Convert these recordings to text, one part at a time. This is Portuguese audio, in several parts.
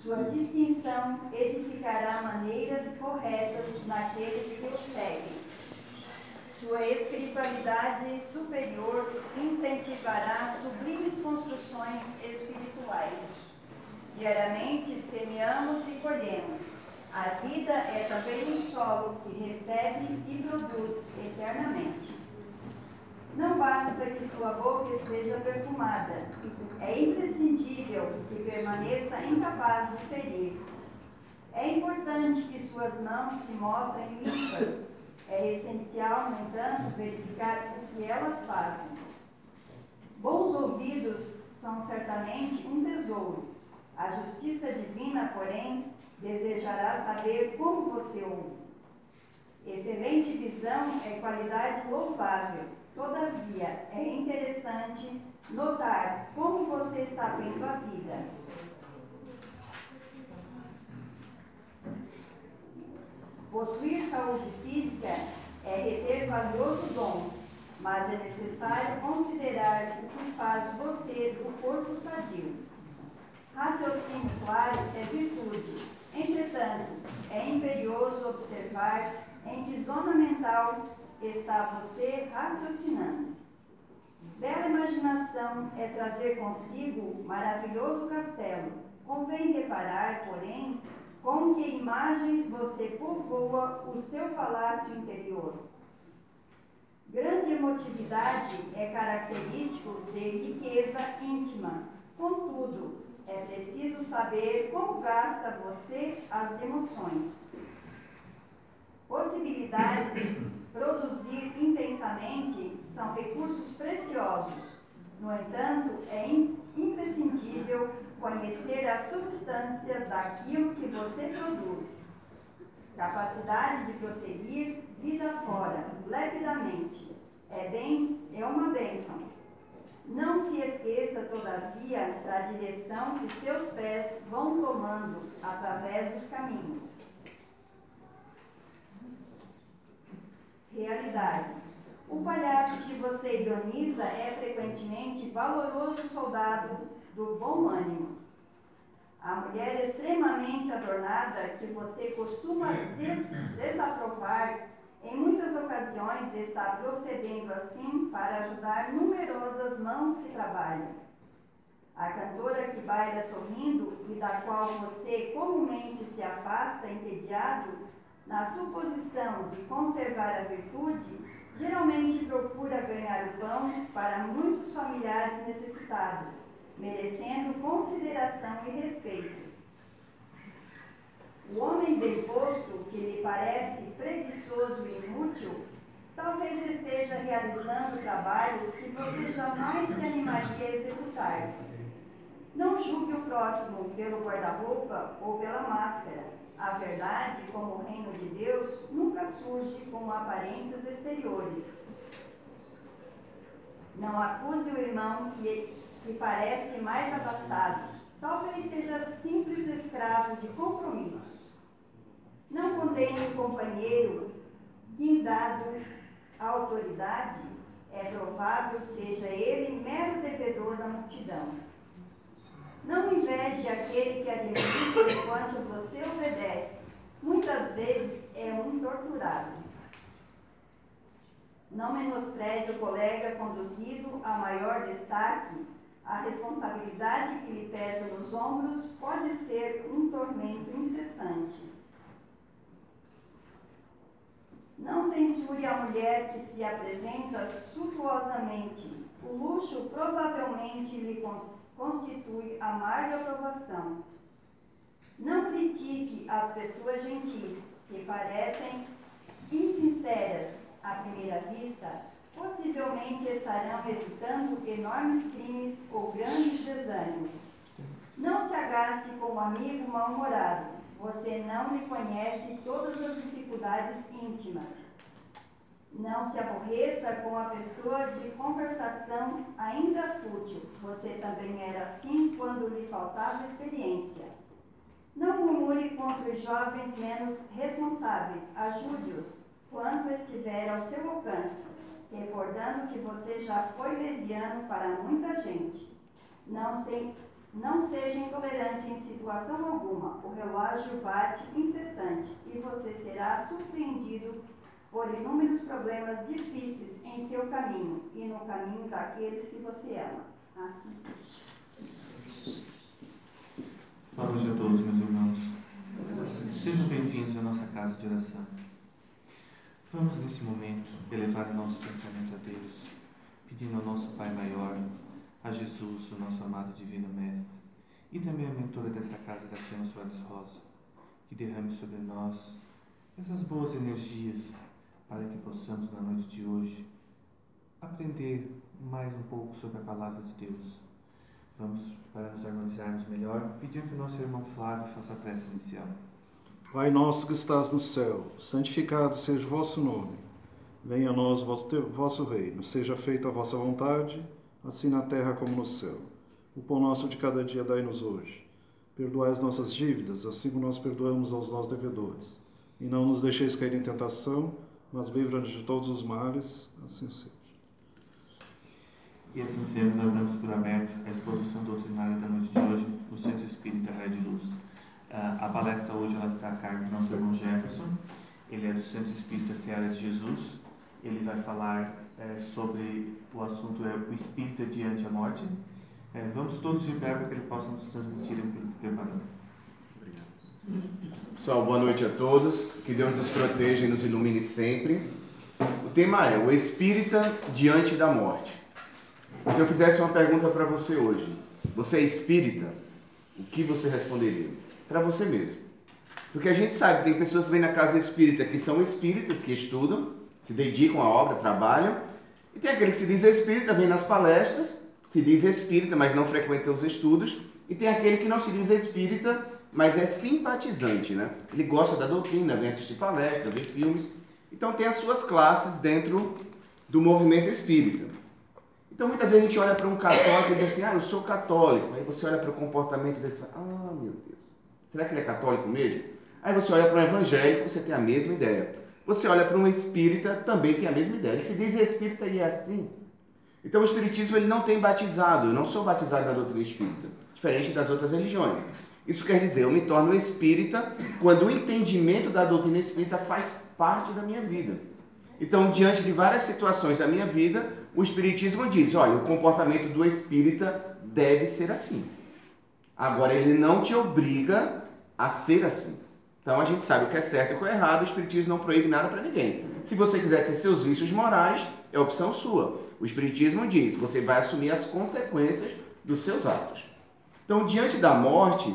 Sua distinção edificará maneiras corretas naqueles que o seguem. Sua espiritualidade superior incentivará sublimes construções espirituais. Diariamente semeamos e colhemos. A vida é também um solo que recebe e produz eternamente. Não basta que sua boca esteja perfumada. É imprescindível que permaneça incapaz de ferir. É importante que suas mãos se mostrem limpas. É essencial, no entanto, verificar o que elas fazem. Bons ouvidos são certamente um tesouro. A justiça divina, porém, desejará saber como você ouve. Excelente visão é qualidade louvável. Todavia, é interessante notar como você está vendo a vida. Possuir saúde física é reter valioso dom, mas é necessário considerar o que faz você do corpo sadio. Raciocínio claro é virtude. Entretanto, é imperioso observar em que zona mental está você raciocinando. Bela imaginação é trazer consigo maravilhoso castelo. Convém reparar, porém, com que imagens você povoa o seu palácio interior. Grande emotividade é característico de riqueza íntima. Contudo, é preciso saber como gasta você as emoções. Possibilidades de produzir intensamente são recursos preciosos. No entanto, é imprescindível conhecer a substância daquilo que você produz. Capacidade de prosseguir vida fora, lepidamente, é uma bênção. Não se esqueça, todavia, da direção que seus pés vão tomando através dos caminhos. Realidades. O palhaço que você ironiza é frequentemente valoroso soldado do bom ânimo. A mulher extremamente adornada que você costuma desaprovar, em muitas ocasiões está procedendo assim para ajudar numerosas mãos que trabalham. A cantora que baila sorrindo e da qual você comumente se afasta entediado, na suposição de conservar a virtude, geralmente procura ganhar o pão para muitos familiares necessitados, merecendo consideração e respeito. O homem bem posto, que lhe parece preguiçoso e inútil, talvez esteja realizando trabalhos que você jamais se animaria a executar. Não julgue o próximo pelo guarda-roupa ou pela máscara. A verdade, como o reino de Deus, nunca surge com aparências exteriores. Não acuse o irmão que parece mais abastado. Talvez seja simples escravo de compromissos. Não condene o companheiro que, dado a autoridade, é provável seja ele mero devedor da multidão. Não inveje aquele que administra enquanto você obedece. Muitas vezes é um torturado. Não menospreze o colega conduzido a maior destaque. A responsabilidade que lhe pesa nos ombros pode ser um tormento incessante. Não censure a mulher que se apresenta suntuosamente. O luxo provavelmente lhe constitui amarga aprovação. Não critique as pessoas gentis, que parecem insinceras à primeira vista. Possivelmente estarão evitando enormes crimes ou grandes desânimos. Não se agaste com um amigo mal-humorado. Você não lhe conhece todas as dificuldades íntimas. Não se aborreça com a pessoa de conversação ainda fútil. Você também era assim quando lhe faltava experiência. Não murmure contra os jovens menos responsáveis. Ajude-os quanto estiver ao seu alcance, recordando que você já foi leviano para muita gente. Não se Não seja intolerante em situação alguma. O relógio bate incessante e você será surpreendido por inúmeros problemas difíceis em seu caminho e no caminho daqueles que você ama. Assim seja. Boa noite a todos, meus irmãos. Sejam bem-vindos à nossa casa de oração. Vamos, nesse momento, elevar o nosso pensamento a Deus, pedindo ao nosso Pai Maior, a Jesus, o nosso amado Divino Mestre, e também a mentora desta casa, Graciana Soares Rosa, que derrame sobre nós essas boas energias para que possamos, na noite de hoje, aprender mais um pouco sobre a Palavra de Deus. Vamos, para nos harmonizarmos melhor, pedir que o nosso irmão Flávio faça a prece inicial. Pai nosso que estás no céu, santificado seja o vosso nome. Venha a nós o vosso reino. Seja feita a vossa vontade, assim na terra como no céu. O pão nosso de cada dia dai-nos hoje. Perdoai as nossas dívidas, assim como nós perdoamos aos nossos devedores. E não nos deixeis cair em tentação, mas livra-nos de todos os males, assim seja. E assim sendo, nós damos por aberto a exposição doutrinária da noite de hoje no Centro Espírita Raio de Luz. A palestra hoje ela está a cargo do nosso irmão Jefferson. Ele é do Centro Espírita Seara de Jesus. Ele vai falar sobre o assunto o Espírita diante a morte. Vamos todos de pé para que ele possa nos transmitir o preparando. Obrigado. Pessoal, boa noite a todos. Que Deus nos proteja e nos ilumine sempre. O tema é o Espírita diante da morte. Se eu fizesse uma pergunta para você hoje, você é espírita? O que você responderia? Para você mesmo. Porque a gente sabe que tem pessoas que vêm na casa espírita que são espíritas, que estudam, se dedicam à obra, trabalham. E tem aquele que se diz espírita, vem nas palestras, se diz espírita, mas não frequenta os estudos. E tem aquele que não se diz espírita, mas é simpatizante, né? Ele gosta da doutrina, vem assistir palestras, vê filmes. Então tem as suas classes dentro do movimento espírita. Então muitas vezes a gente olha para um católico e diz assim, eu sou católico. Aí você olha para o comportamento desse e fala, meu Deus, será que ele é católico mesmo? Aí você olha para um evangélico, você tem a mesma ideia. Você olha para um espírita, também tem a mesma ideia. Ele se diz espírita e é assim. Então o espiritismo ele não tem batizado. Eu não sou batizado na doutrina espírita, diferente das outras religiões. Isso quer dizer, eu me torno espírita quando o entendimento da doutrina espírita faz parte da minha vida. Então, diante de várias situações da minha vida, o espiritismo diz, olha, o comportamento do espírita deve ser assim. Agora, ele não te obriga a ser assim. Então, a gente sabe o que é certo e o que é errado, o espiritismo não proíbe nada para ninguém. Se você quiser ter seus vícios morais, é opção sua. O espiritismo diz, você vai assumir as consequências dos seus atos. Então, diante da morte,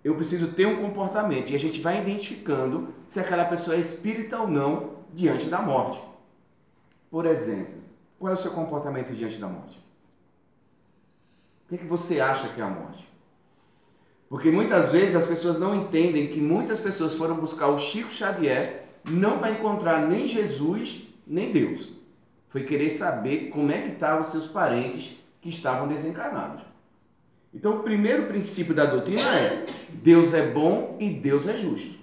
eu preciso ter um comportamento e a gente vai identificando se aquela pessoa é espírita ou não diante da morte. Por exemplo, qual é o seu comportamento diante da morte? O que você acha que é a morte? Porque muitas vezes as pessoas não entendem que muitas pessoas foram buscar o Chico Xavier não para encontrar nem Jesus, nem Deus. Foi querer saber como é que estavam os seus parentes que estavam desencarnados. Então o primeiro princípio da doutrina é Deus é bom e Deus é justo.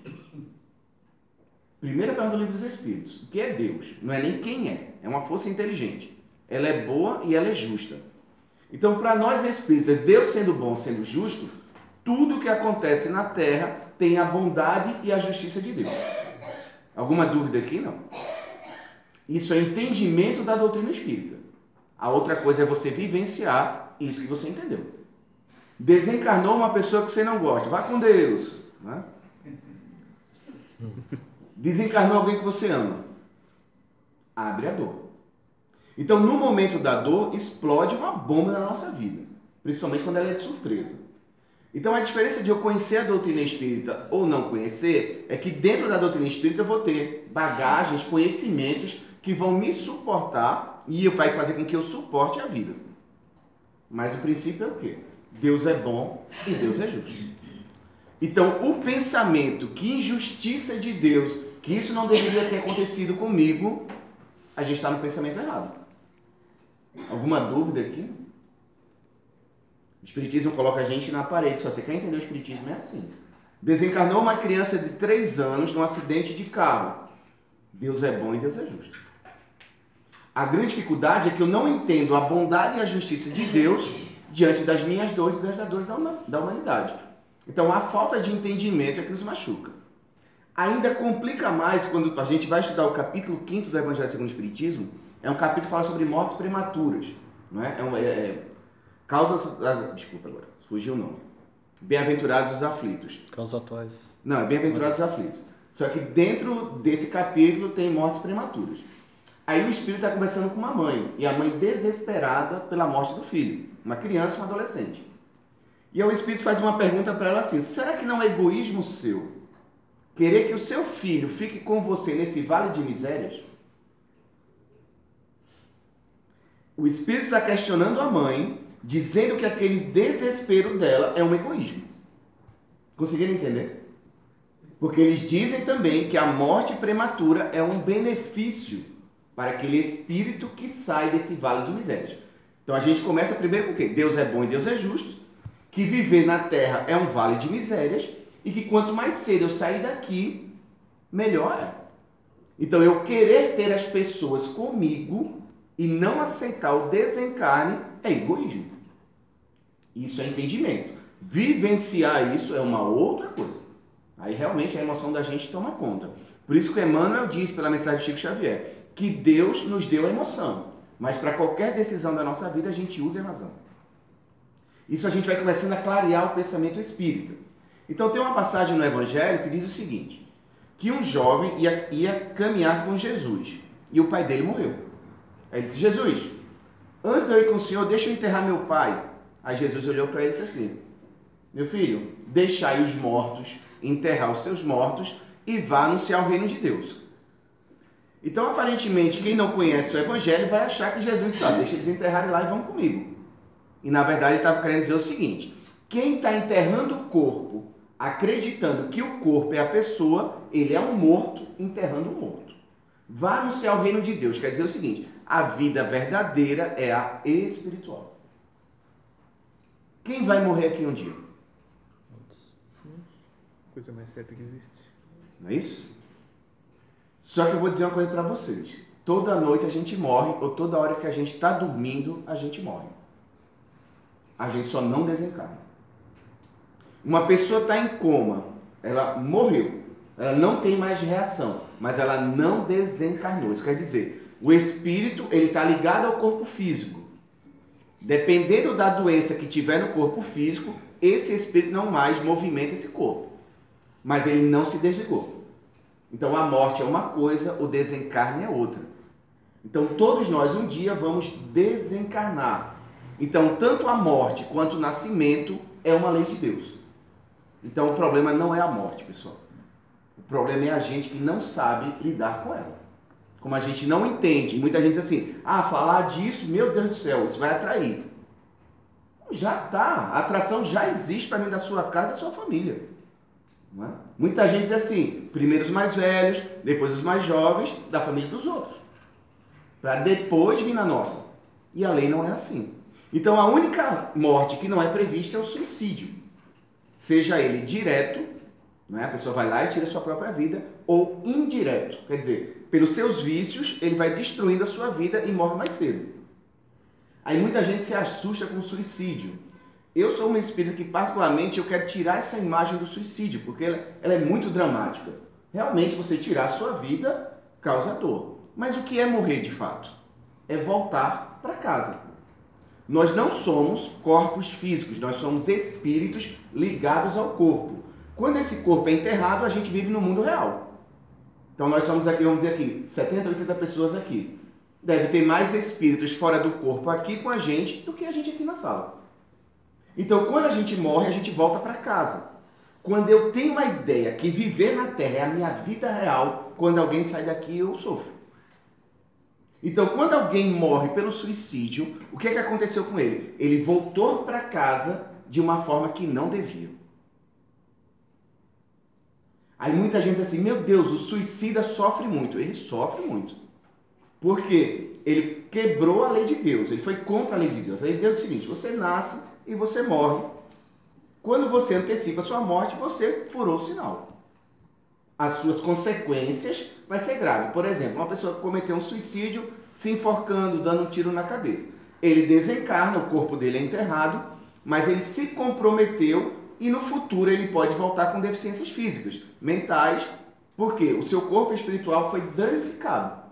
Primeira pergunta do Livro dos Espíritos. O que é Deus? Não é nem quem é. É uma força inteligente. Ela é boa e ela é justa. Então, para nós espíritas, Deus sendo bom, sendo justo, tudo que acontece na Terra tem a bondade e a justiça de Deus. Alguma dúvida aqui? Não. Isso é entendimento da doutrina espírita. A outra coisa é você vivenciar isso que você entendeu. Desencarnou uma pessoa que você não gosta. Vá com Deus. Né? Desencarnou alguém que você ama. Abre a dor. Então, no momento da dor, explode uma bomba na nossa vida. Principalmente quando ela é de surpresa. Então, a diferença de eu conhecer a doutrina espírita ou não conhecer é que dentro da doutrina espírita eu vou ter bagagens, conhecimentos que vão me suportar e vai fazer com que eu suporte a vida. Mas o princípio é o quê? Deus é bom e Deus é justo. Então, o pensamento que injustiça de Deus, que isso não deveria ter acontecido comigo, a gente está no pensamento errado. Alguma dúvida aqui? O Espiritismo coloca a gente na parede. Só você quer entender o Espiritismo é assim. Desencarnou uma criança de 3 anos num acidente de carro. Deus é bom e Deus é justo. A grande dificuldade é que eu não entendo a bondade e a justiça de Deus diante das minhas dores e das dores da humanidade. Então, a falta de entendimento é que nos machuca. Ainda complica mais quando a gente vai estudar o capítulo 5º do Evangelho segundo o Espiritismo. É um capítulo que fala sobre mortes prematuras. Não é? Causas... desculpa agora, fugiu o nome. Bem-aventurados os aflitos. Causas atuais. Não, é bem-aventurados os aflitos. Só que dentro desse capítulo tem mortes prematuras. Aí o espírito está conversando com uma mãe, e a mãe desesperada pela morte do filho, uma criança e um adolescente. E aí o espírito faz uma pergunta para ela assim: será que não é egoísmo seu querer que o seu filho fique com você nesse vale de misérias? O espírito está questionando a mãe, dizendo que aquele desespero dela é um egoísmo. Conseguiram entender? Porque eles dizem também que a morte prematura é um benefício para aquele espírito que sai desse vale de misérias. Então a gente começa primeiro com o quê? Deus é bom e Deus é justo, que viver na terra é um vale de misérias e que quanto mais cedo eu sair daqui, melhor é. Então eu querer ter as pessoas comigo e não aceitar o desencarne é egoísmo. Isso é entendimento. Vivenciar isso é uma outra coisa. Aí realmente a emoção da gente toma conta. Por isso que Emmanuel diz pela mensagem de Chico Xavier que Deus nos deu a emoção, mas para qualquer decisão da nossa vida a gente usa a razão. Isso a gente vai começando a clarear o pensamento espírita. Então tem uma passagem no Evangelho que diz o seguinte, que um jovem ia caminhar com Jesus e o pai dele morreu. Aí ele disse: Jesus, antes de eu ir com o senhor, deixa eu enterrar meu pai. Aí Jesus olhou para ele e disse assim: meu filho, deixai os mortos enterrar os seus mortos e vá anunciar o reino de Deus. Então, aparentemente, quem não conhece o Evangelho vai achar que Jesus disse: deixa eles enterrarem lá e vão comigo. E, na verdade, ele estava querendo dizer o seguinte: quem está enterrando o corpo, acreditando que o corpo é a pessoa, ele é um morto enterrando um morto. Vá anunciar o reino de Deus. Quer dizer o seguinte: a vida verdadeira é a espiritual. Quem vai morrer aqui um dia? Coisa mais certa que existe. Não é isso? Só que eu vou dizer uma coisa para vocês. Toda noite a gente morre, ou toda hora que a gente está dormindo, a gente morre. A gente só não desencarna. Uma pessoa está em coma, ela morreu, ela não tem mais reação, mas ela não desencarnou. Isso quer dizer, o espírito ele está ligado ao corpo físico. Dependendo da doença que tiver no corpo físico, esse espírito não mais movimenta esse corpo. Mas ele não se desligou. Então a morte é uma coisa, o desencarne é outra. Então todos nós um dia vamos desencarnar. Então tanto a morte quanto o nascimento é uma lei de Deus. Então o problema não é a morte, pessoal. O problema é a gente que não sabe lidar com ela. Como a gente não entende, e muita gente diz assim: falar disso, meu Deus do céu, isso vai atrair. Já está, a atração já existe para dentro da sua casa e da sua família. Não é? Muita gente diz assim: primeiro os mais velhos, depois os mais jovens, da família dos outros, para depois vir na nossa. E a lei não é assim. Então a única morte que não é prevista é o suicídio, seja ele direto, não é? A pessoa vai lá e tira a sua própria vida, ou indireto, quer dizer, pelos seus vícios ele vai destruindo a sua vida e morre mais cedo. Aí muita gente se assusta com o suicídio. Eu sou um espírito que, particularmente, eu quero tirar essa imagem do suicídio, porque ela é muito dramática. Realmente, você tirar a sua vida causa dor. Mas o que é morrer de fato? É voltar para casa. Nós não somos corpos físicos, nós somos espíritos ligados ao corpo. Quando esse corpo é enterrado, a gente vive no mundo real. Então nós somos aqui, vamos dizer aqui, 70, 80 pessoas aqui. Deve ter mais espíritos fora do corpo aqui com a gente do que a gente aqui na sala. Então, quando a gente morre, a gente volta para casa. Quando eu tenho uma ideia que viver na Terra é a minha vida real, quando alguém sai daqui, eu sofro. Então, quando alguém morre pelo suicídio, o que aconteceu com ele? Ele voltou para casa de uma forma que não devia. Aí muita gente diz assim: meu Deus, o suicida sofre muito. Ele sofre muito. Por quê? Ele quebrou a lei de Deus, ele foi contra a lei de Deus. Aí Deus diz o seguinte: você nasce e você morre. Quando você antecipa a sua morte, você furou o sinal. As suas consequências vai ser grave. Por exemplo, uma pessoa que cometeu um suicídio se enforcando, dando um tiro na cabeça. Ele desencarna, o corpo dele é enterrado, mas ele se comprometeu e no futuro ele pode voltar com deficiências físicas, mentais, porque o seu corpo espiritual foi danificado.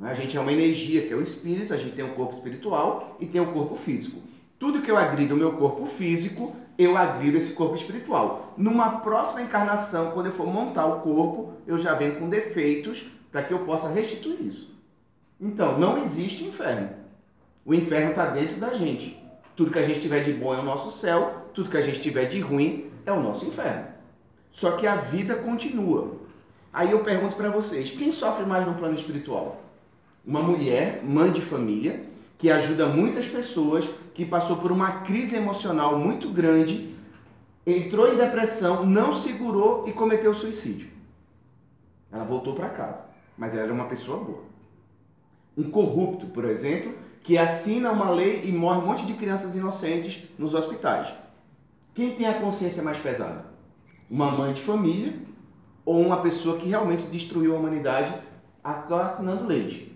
A gente é uma energia, que é o espírito, a gente tem o corpo espiritual e tem o corpo físico. Tudo que eu agrido o meu corpo físico, eu agrido esse corpo espiritual. Numa próxima encarnação, quando eu for montar o corpo, eu já venho com defeitos para que eu possa restituir isso. Então, não existe inferno. O inferno está dentro da gente. Tudo que a gente tiver de bom é o nosso céu, tudo que a gente tiver de ruim é o nosso inferno. Só que a vida continua. Aí eu pergunto para vocês, quem sofre mais no plano espiritual? Uma mulher, mãe de família, que ajuda muitas pessoas, que passou por uma crise emocional muito grande, entrou em depressão, não segurou e cometeu suicídio. Ela voltou para casa, mas ela era uma pessoa boa. Um corrupto, por exemplo, que assina uma lei e morre um monte de crianças inocentes nos hospitais. Quem tem a consciência mais pesada? Uma mãe de família ou uma pessoa que realmente destruiu a humanidade assinando leis?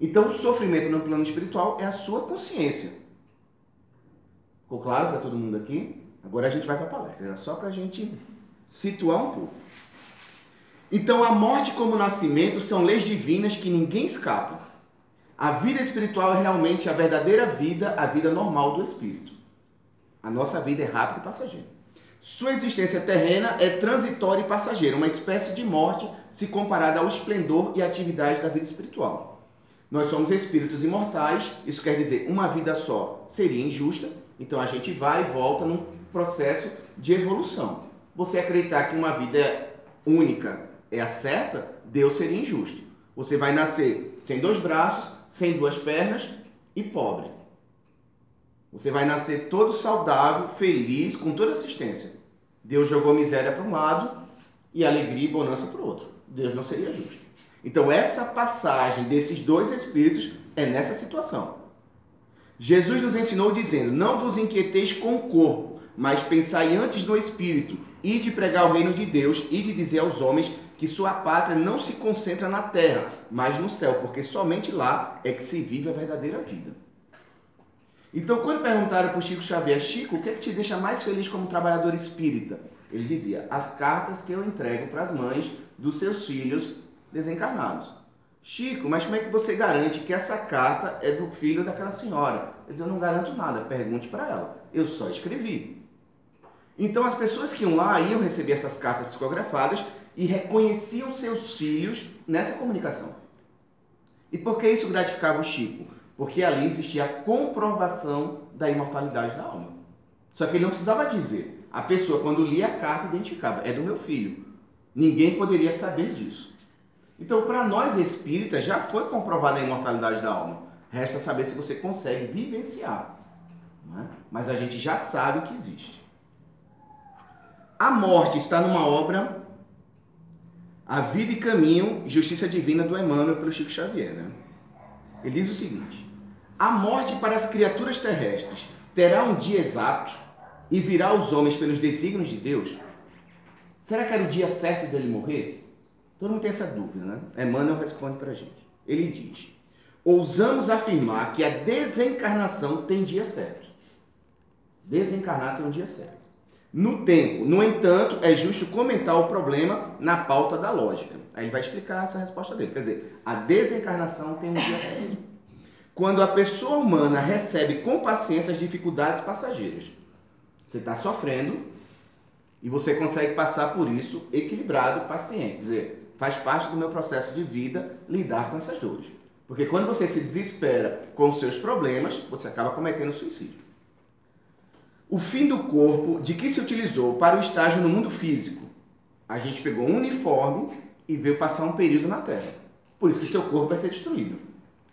Então, o sofrimento no plano espiritual é a sua consciência. Ficou claro para todo mundo aqui? Agora a gente vai para a palestra. Era só para a gente situar um pouco. Então, a morte como o nascimento são leis divinas que ninguém escapa. A vida espiritual é realmente a verdadeira vida, a vida normal do espírito. A nossa vida é rápida e passageira. Sua existência terrena é transitória e passageira, uma espécie de morte se comparada ao esplendor e atividade da vida espiritual. Nós somos espíritos imortais, isso quer dizer, uma vida só seria injusta, então a gente vai e volta num processo de evolução. Você acreditar que uma vida única é a certa, Deus seria injusto. Você vai nascer sem 2 braços, sem 2 pernas e pobre. Você vai nascer todo saudável, feliz, com toda assistência. Deus jogou miséria para um lado e alegria e bonança para o outro. Deus não seria justo. Então, essa passagem desses 2 espíritos é nessa situação. Jesus nos ensinou dizendo, não vos inquieteis com o corpo, mas pensai antes no espírito, e de pregar o reino de Deus, e de dizer aos homens que sua pátria não se concentra na terra, mas no céu, porque somente lá é que se vive a verdadeira vida. Então, quando perguntaram para o Chico Xavier, Chico, o que é que te deixa mais feliz como trabalhador espírita? Ele dizia, as cartas que eu entrego para as mães dos seus filhos desencarnados. Chico, mas como é que você garante que essa carta é do filho daquela senhora? Ele diz, eu não garanto nada, pergunte para ela. Eu só escrevi. Então, as pessoas que iam lá iam receber essas cartas psicografadas e reconheciam seus filhos nessa comunicação. E por que isso gratificava o Chico? Porque ali existia a comprovação da imortalidade da alma. Só que ele não precisava dizer. A pessoa, quando lia a carta, identificava. É do meu filho. Ninguém poderia saber disso. Então, para nós espíritas, já foi comprovada a imortalidade da alma. Resta saber se você consegue vivenciar. Né? Mas a gente já sabe que existe. A morte está numa obra A Vida e Caminho, Justiça Divina do Emmanuel, pelo Chico Xavier. Né? Ele diz o seguinte, a morte para as criaturas terrestres terá um dia exato e virá aos homens pelos desígnios de Deus? Será que era o dia certo dele morrer? Todo mundo tem essa dúvida, né? Emmanuel responde para a gente. Ele diz, ousamos afirmar que a desencarnação tem dia certo. Desencarnar tem um dia certo. No tempo, no entanto, é justo comentar o problema na pauta da lógica. Aí ele vai explicar essa resposta dele. Quer dizer, a desencarnação tem um dia certo. Quando a pessoa humana recebe com paciência as dificuldades passageiras. Você está sofrendo e você consegue passar por isso equilibrado, paciente. Quer dizer, faz parte do meu processo de vida lidar com essas dores. Porque quando você se desespera com os seus problemas, você acaba cometendo suicídio. O fim do corpo, de que se utilizou para o estágio no mundo físico? A gente pegou um uniforme e veio passar um período na Terra. Por isso que seu corpo vai ser destruído.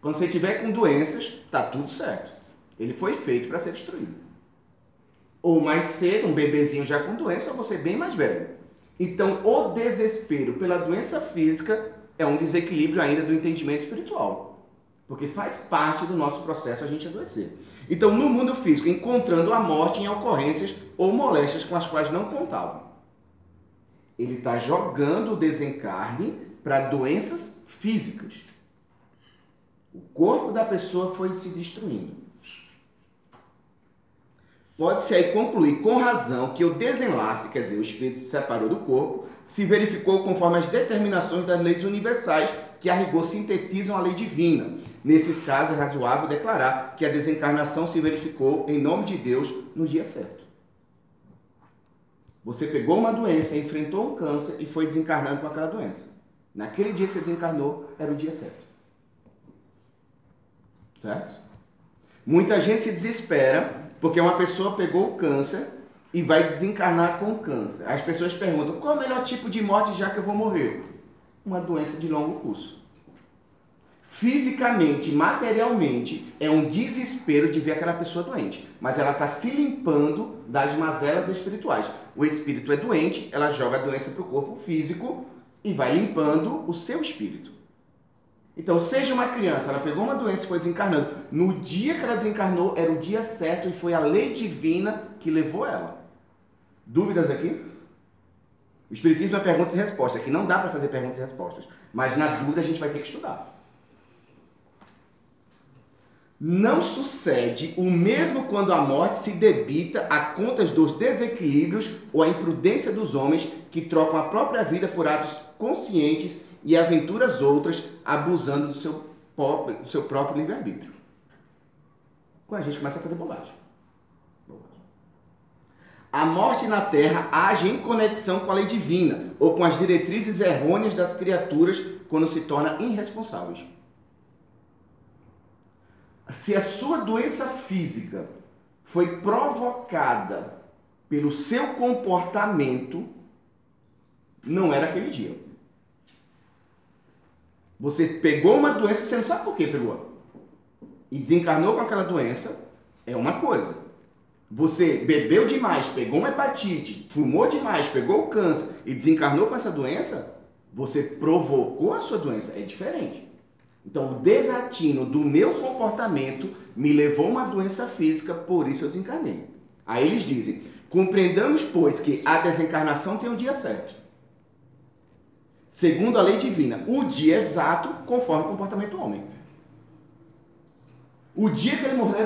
Quando você estiver com doenças, está tudo certo. Ele foi feito para ser destruído. Ou mais cedo, um bebezinho já com doença, ou você bem mais velho. Então, o desespero pela doença física é um desequilíbrio ainda do entendimento espiritual. Porque faz parte do nosso processo a gente adoecer. Então, no mundo físico, encontrando a morte em ocorrências ou moléstias com as quais não contavam. Ele está jogando o desencarne para doenças físicas. O corpo da pessoa foi se destruindo. pode-se aí concluir com razão que o desenlace, quer dizer, o espírito se separou do corpo, se verificou conforme as determinações das leis universais que a rigor sintetizam a lei divina. Nesses casos, é razoável declarar que a desencarnação se verificou em nome de Deus no dia certo. Você pegou uma doença, enfrentou um câncer e foi desencarnando com aquela doença. Naquele dia que você desencarnou, era o dia certo. Certo? Muita gente se desespera porque uma pessoa pegou o câncer e vai desencarnar com o câncer. As pessoas perguntam, qual é o melhor tipo de morte já que eu vou morrer? Uma doença de longo curso. Fisicamente, materialmente, é um desespero de ver aquela pessoa doente. Mas ela está se limpando das mazelas espirituais. O espírito é doente, ela joga a doença para o corpo físico e vai limpando o seu espírito. Então, seja uma criança, ela pegou uma doença e foi desencarnando. No dia que ela desencarnou, era o dia certo e foi a lei divina que levou ela. Dúvidas aqui? O Espiritismo é perguntas e respostas. Aqui não dá para fazer perguntas e respostas. Mas na dúvida a gente vai ter que estudar. Não sucede o mesmo quando a morte se debita a contas dos desequilíbrios ou a imprudência dos homens que trocam a própria vida por atos conscientes e aventuras outras, abusando do seu próprio livre-arbítrio. Quando a gente começa a fazer bobagem. A morte na Terra age em conexão com a lei divina ou com as diretrizes errôneas das criaturas quando se torna irresponsáveis. Se a sua doença física foi provocada pelo seu comportamento, não era aquele dia. Você pegou uma doença que você não sabe por que pegou. E desencarnou com aquela doença, é uma coisa. Você bebeu demais, pegou uma hepatite, fumou demais, pegou o câncer e desencarnou com essa doença, você provocou a sua doença, é diferente. Então, o desatino do meu comportamento me levou a uma doença física, por isso eu desencarnei. Aí eles dizem, compreendamos, pois, que a desencarnação tem um dia certo. Segundo a lei divina, o dia exato conforme o comportamento do homem. O dia que ele morreu